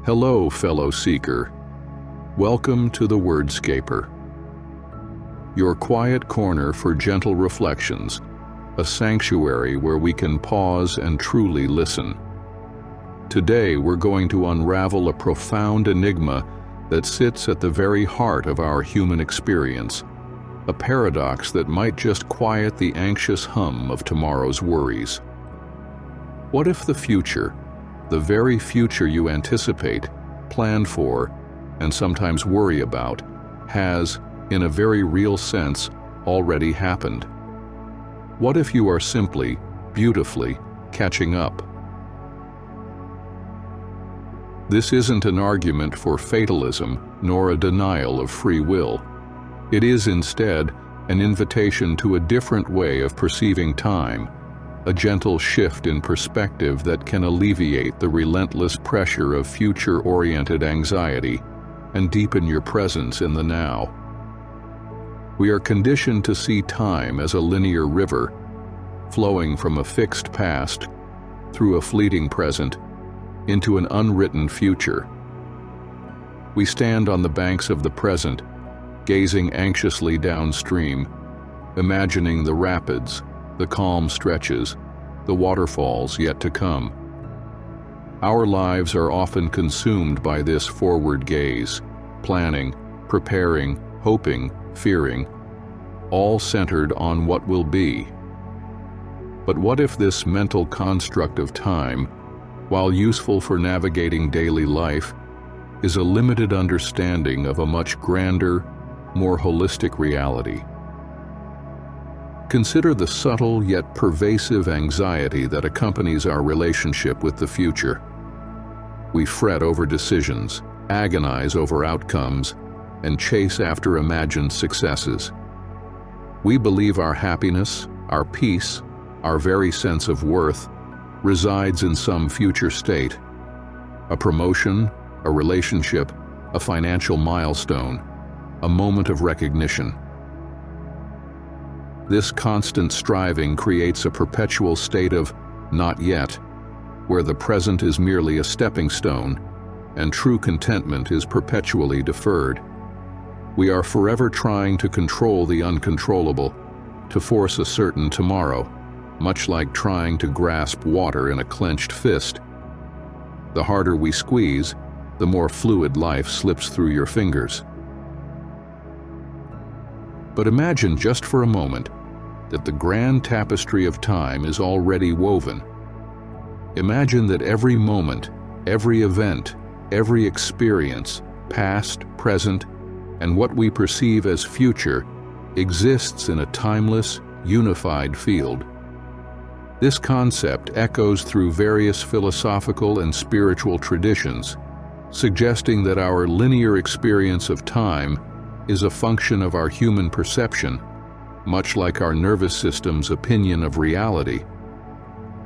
Hello, fellow seeker. Welcome to the WordScaper, your quiet corner for gentle reflections, a sanctuary where we can pause and truly listen. Today, we're going to unravel a profound enigma that sits at the very heart of our human experience, a paradox that might just quiet the anxious hum of tomorrow's worries. What if the future, the very future you anticipate, plan for, and sometimes worry about, has, in a very real sense, already happened? What if you are simply, beautifully, catching up? This isn't an argument for fatalism, nor a denial of free will. It is instead an invitation to a different way of perceiving time, a gentle shift in perspective that can alleviate the relentless pressure of future-oriented anxiety and deepen your presence in the now. We are conditioned to see time as a linear river, flowing from a fixed past, through a fleeting present, into an unwritten future. We stand on the banks of the present, gazing anxiously downstream, imagining the rapids, the calm stretches, the waterfalls yet to come. Our lives are often consumed by this forward gaze, planning, preparing, hoping, fearing, all centered on what will be. But what if this mental construct of time, while useful for navigating daily life, is a limited understanding of a much grander, more holistic reality? Consider the subtle yet pervasive anxiety that accompanies our relationship with the future. We fret over decisions, agonize over outcomes, and chase after imagined successes. We believe our happiness, our peace, our very sense of worth resides in some future state: a promotion, a relationship, a financial milestone, a moment of recognition. This constant striving creates a perpetual state of not yet, where the present is merely a stepping stone, and true contentment is perpetually deferred. We are forever trying to control the uncontrollable, to force a certain tomorrow, much like trying to grasp water in a clenched fist. The harder we squeeze, the more fluid life slips through your fingers. But imagine just for a moment that the grand tapestry of time is already woven. Imagine that every moment, every event, every experience, past, present, and what we perceive as future, exists in a timeless, unified field. This concept echoes through various philosophical and spiritual traditions, suggesting that our linear experience of time is a function of our human perception, much like our nervous system's opinion of reality.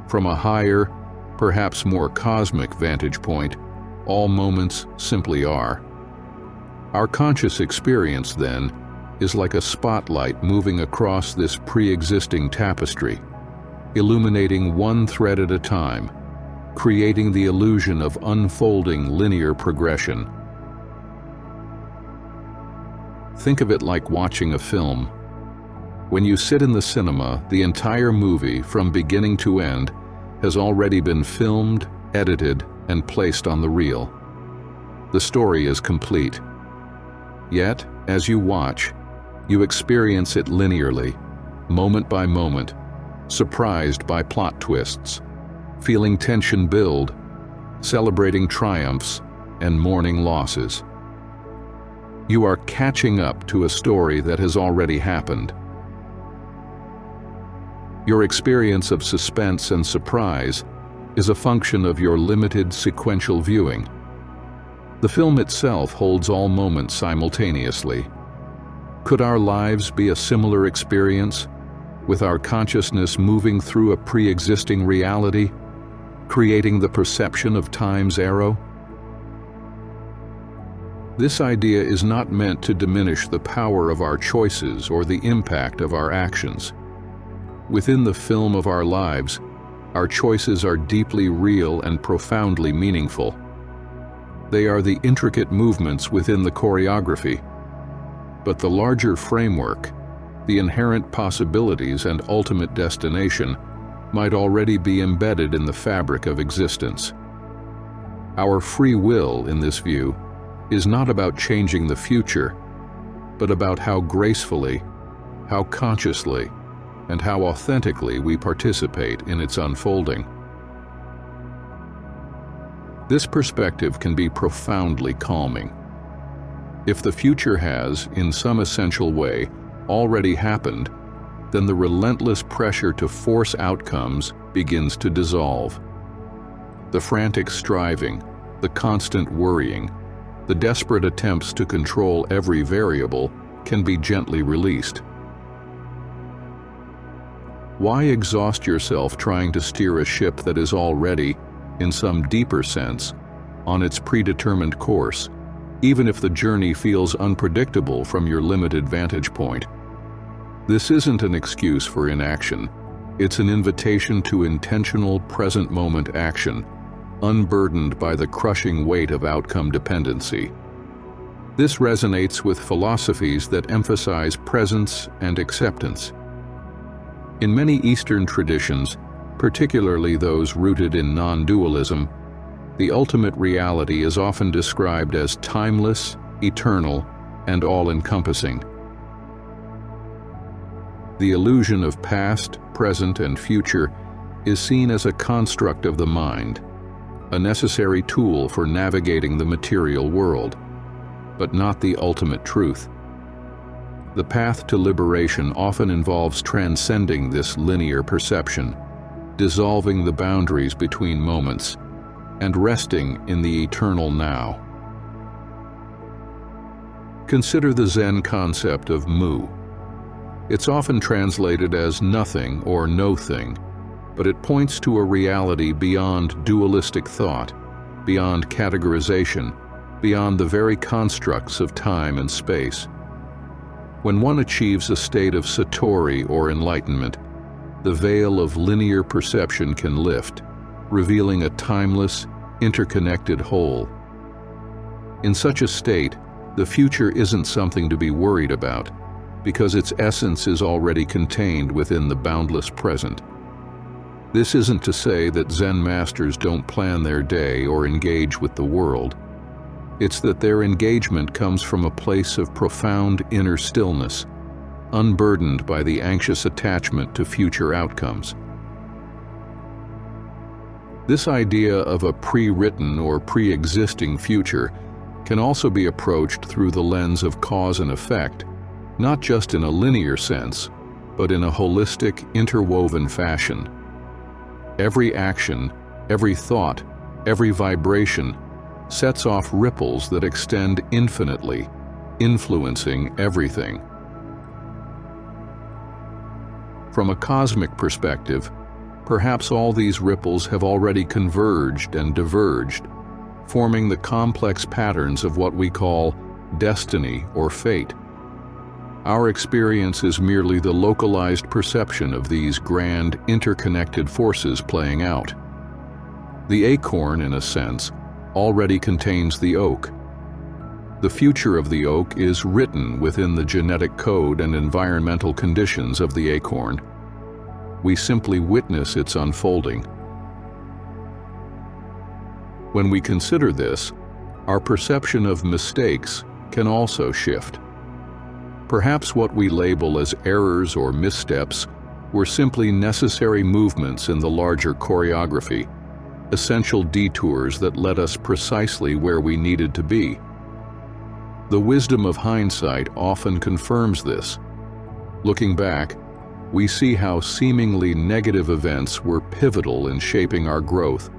From a higher, perhaps more cosmic vantage point, all moments simply are. Our conscious experience, then, is like a spotlight moving across this pre-existing tapestry, illuminating one thread at a time, creating the illusion of unfolding linear progression. Think of it like watching a film. When you sit in the cinema, the entire movie, from beginning to end, has already been filmed, edited, and placed on the reel. The story is complete. Yet, as you watch, you experience it linearly, moment by moment, surprised by plot twists, feeling tension build, celebrating triumphs, and mourning losses. You are catching up to a story that has already happened. Your experience of suspense and surprise is a function of your limited sequential viewing. The film itself holds all moments simultaneously. Could our lives be a similar experience, with our consciousness moving through a pre-existing reality, creating the perception of time's arrow? This idea is not meant to diminish the power of our choices or the impact of our actions. Within the film of our lives, our choices are deeply real and profoundly meaningful. They are the intricate movements within the choreography. But the larger framework, the inherent possibilities and ultimate destination, might already be embedded in the fabric of existence. Our free will, in this view, is not about changing the future, but about how gracefully, how consciously, and how authentically we participate in its unfolding. This perspective can be profoundly calming. If the future has, in some essential way, already happened, then the relentless pressure to force outcomes begins to dissolve. The frantic striving, the constant worrying, the desperate attempts to control every variable can be gently released. Why exhaust yourself trying to steer a ship that is already, in some deeper sense, on its predetermined course, even if the journey feels unpredictable from your limited vantage point? This isn't an excuse for inaction. It's an invitation to intentional present-moment action, unburdened by the crushing weight of outcome dependency. This resonates with philosophies that emphasize presence and acceptance. In many Eastern traditions, particularly those rooted in non-dualism, the ultimate reality is often described as timeless, eternal, and all-encompassing. The illusion of past, present, and future is seen as a construct of the mind, a necessary tool for navigating the material world, but not the ultimate truth. The path to liberation often involves transcending this linear perception, dissolving the boundaries between moments, and resting in the eternal now. Consider the Zen concept of mu. It's often translated as nothing or no thing, but it points to a reality beyond dualistic thought, beyond categorization, beyond the very constructs of time and space. When one achieves a state of satori or enlightenment, the veil of linear perception can lift, revealing a timeless, interconnected whole. In such a state, the future isn't something to be worried about, because its essence is already contained within the boundless present. This isn't to say that Zen masters don't plan their day or engage with the world. It's that their engagement comes from a place of profound inner stillness, unburdened by the anxious attachment to future outcomes. This idea of a pre-written or pre-existing future can also be approached through the lens of cause and effect, not just in a linear sense, but in a holistic, interwoven fashion. Every action, every thought, every vibration sets off ripples that extend infinitely, influencing everything. From a cosmic perspective, perhaps all these ripples have already converged and diverged, forming the complex patterns of what we call destiny or fate. Our experience is merely the localized perception of these grand, interconnected forces playing out. The acorn, in a sense, already contains the oak. The future of the oak is written within the genetic code and environmental conditions of the acorn. We simply witness its unfolding. When we consider this, our perception of mistakes can also shift. Perhaps what we label as errors or missteps were simply necessary movements in the larger choreography, essential detours that led us precisely where we needed to be. The wisdom of hindsight often confirms this. Looking back, we see how seemingly negative events were pivotal in shaping our growth,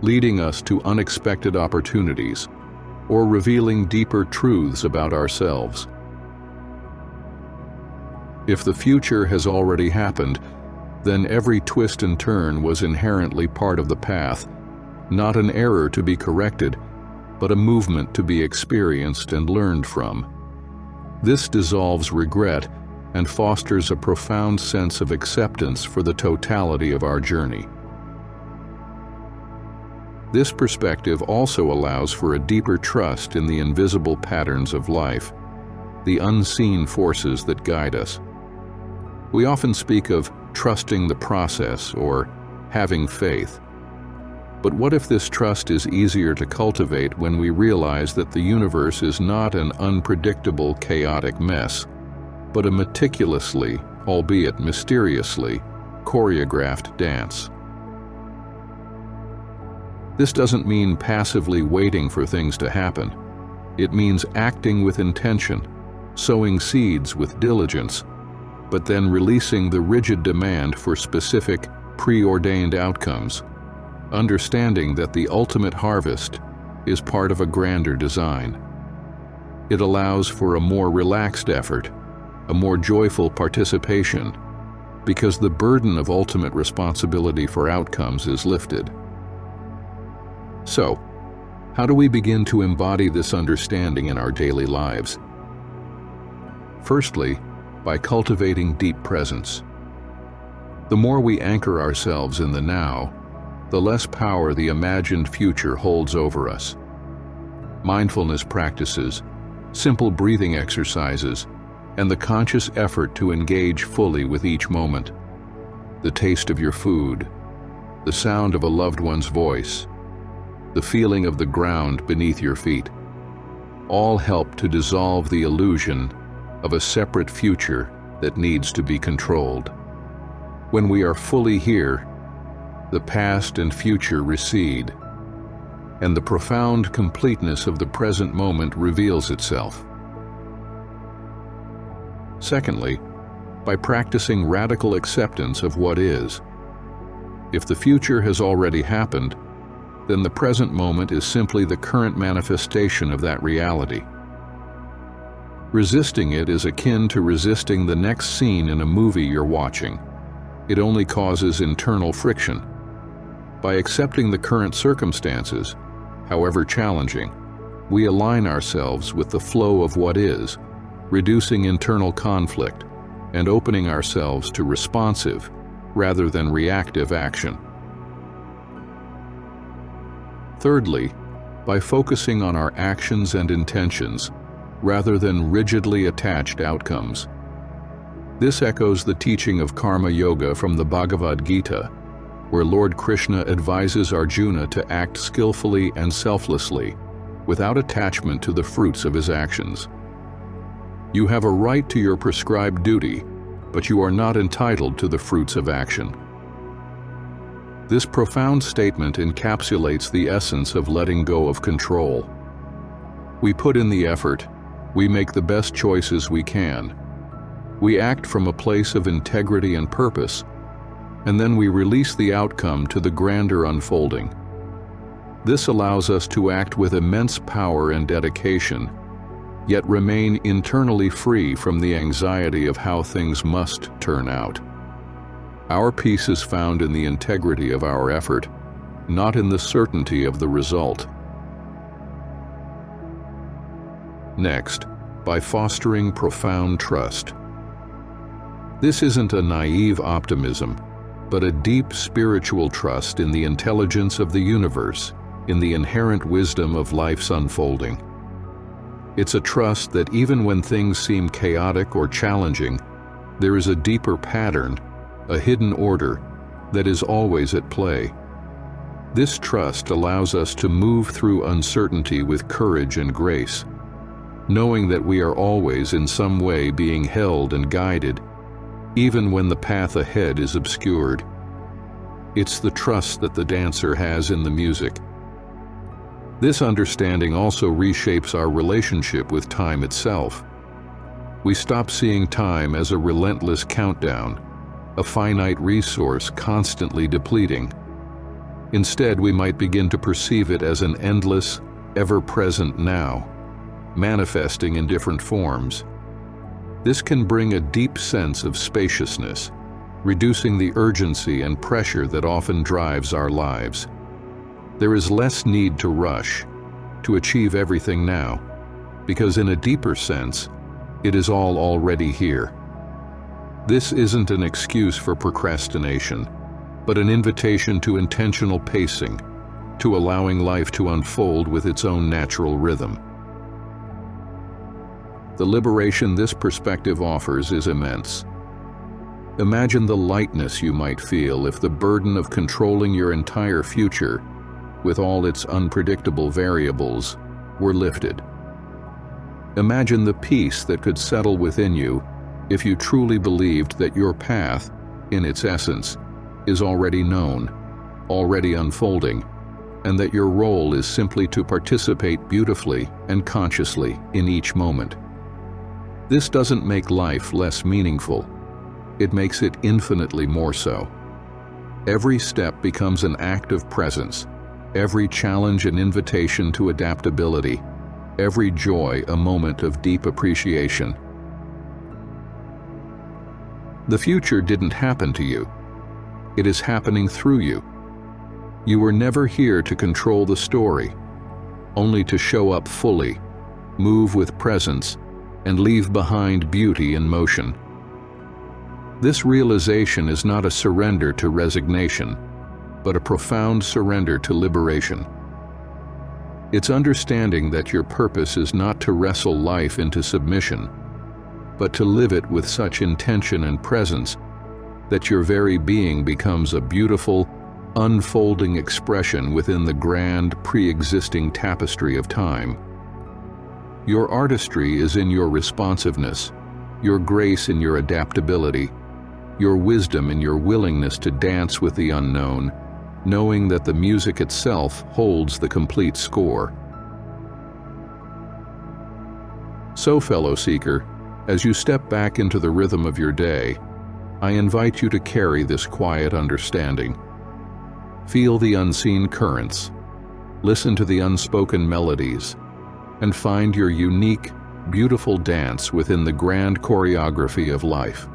leading us to unexpected opportunities, or revealing deeper truths about ourselves. If the future has already happened, then every twist and turn was inherently part of the path, not an error to be corrected, but a movement to be experienced and learned from. This dissolves regret and fosters a profound sense of acceptance for the totality of our journey. This perspective also allows for a deeper trust in the invisible patterns of life, the unseen forces that guide us. We often speak of trusting the process or having faith. But what if this trust is easier to cultivate when we realize that the universe is not an unpredictable, chaotic mess, but a meticulously, albeit mysteriously, choreographed dance? This doesn't mean passively waiting for things to happen. It means acting with intention, sowing seeds with diligence, but then releasing the rigid demand for specific, preordained outcomes, understanding that the ultimate harvest is part of a grander design. It allows for a more relaxed effort, a more joyful participation, because the burden of ultimate responsibility for outcomes is lifted. So, how do we begin to embody this understanding in our daily lives? Firstly, by cultivating deep presence. The more we anchor ourselves in the now, the less power the imagined future holds over us. Mindfulness practices, simple breathing exercises, and the conscious effort to engage fully with each moment. The taste of your food, the sound of a loved one's voice, the feeling of the ground beneath your feet, all help to dissolve the illusion of a separate future that needs to be controlled. When we are fully here, the past and future recede, and the profound completeness of the present moment reveals itself. Secondly, by practicing radical acceptance of what is. If the future has already happened, then the present moment is simply the current manifestation of that reality. Resisting it is akin to resisting the next scene in a movie you're watching. It only causes internal friction. By accepting the current circumstances, however challenging, we align ourselves with the flow of what is, reducing internal conflict and opening ourselves to responsive rather than reactive action. Thirdly, by focusing on our actions and intentions rather than rigidly attached outcomes. This echoes the teaching of karma yoga from the Bhagavad Gita, where Lord Krishna advises Arjuna to act skillfully and selflessly, without attachment to the fruits of his actions. You have a right to your prescribed duty, but you are not entitled to the fruits of action. This profound statement encapsulates the essence of letting go of control. We put in the effort, we make the best choices we can. We act from a place of integrity and purpose, and then we release the outcome to the grander unfolding. This allows us to act with immense power and dedication, yet remain internally free from the anxiety of how things must turn out. Our peace is found in the integrity of our effort, not in the certainty of the result. Next, by fostering profound trust. This isn't a naive optimism, but a deep spiritual trust in the intelligence of the universe, in the inherent wisdom of life's unfolding. It's a trust that even when things seem chaotic or challenging, there is a deeper pattern, a hidden order, that is always at play. This trust allows us to move through uncertainty with courage and grace, knowing that we are always in some way being held and guided, even when the path ahead is obscured. It's the trust that the dancer has in the music. This understanding also reshapes our relationship with time itself. We stop seeing time as a relentless countdown, a finite resource constantly depleting. Instead, we might begin to perceive it as an endless, ever-present now, manifesting in different forms. This can bring a deep sense of spaciousness, reducing the urgency and pressure that often drives our lives. There is less need to rush, to achieve everything now, because in a deeper sense, it is all already here. This isn't an excuse for procrastination, but an invitation to intentional pacing, to allowing life to unfold with its own natural rhythm. The liberation this perspective offers is immense. Imagine the lightness you might feel if the burden of controlling your entire future, with all its unpredictable variables, were lifted. Imagine the peace that could settle within you if you truly believed that your path, in its essence, is already known, already unfolding, and that your role is simply to participate beautifully and consciously in each moment. This doesn't make life less meaningful. It makes it infinitely more so. Every step becomes an act of presence, every challenge an invitation to adaptability, every joy a moment of deep appreciation. The future didn't happen to you. It is happening through you. You were never here to control the story, only to show up fully, move with presence, and leave behind beauty in motion. This realization is not a surrender to resignation, but a profound surrender to liberation. It's understanding that your purpose is not to wrestle life into submission, but to live it with such intention and presence that your very being becomes a beautiful, unfolding expression within the grand, pre-existing tapestry of time. Your artistry is in your responsiveness, your grace in your adaptability, your wisdom in your willingness to dance with the unknown, knowing that the music itself holds the complete score. So, fellow seeker, as you step back into the rhythm of your day, I invite you to carry this quiet understanding. Feel the unseen currents, listen to the unspoken melodies, and find your unique, beautiful dance within the grand choreography of life.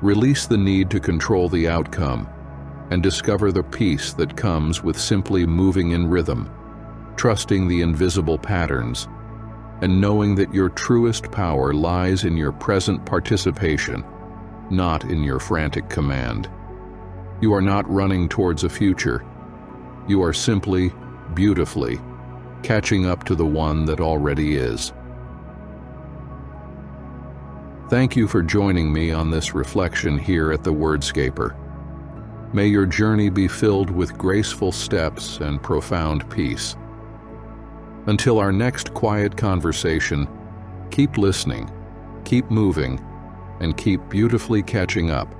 Release the need to control the outcome and discover the peace that comes with simply moving in rhythm, trusting the invisible patterns, and knowing that your truest power lies in your present participation, not in your frantic command. You are not running towards a future. You are simply, beautifully, catching up to the one that already is. Thank you for joining me on this reflection here at the WordScaper. May your journey be filled with graceful steps and profound peace. Until our next quiet conversation, keep listening, keep moving, and keep beautifully catching up.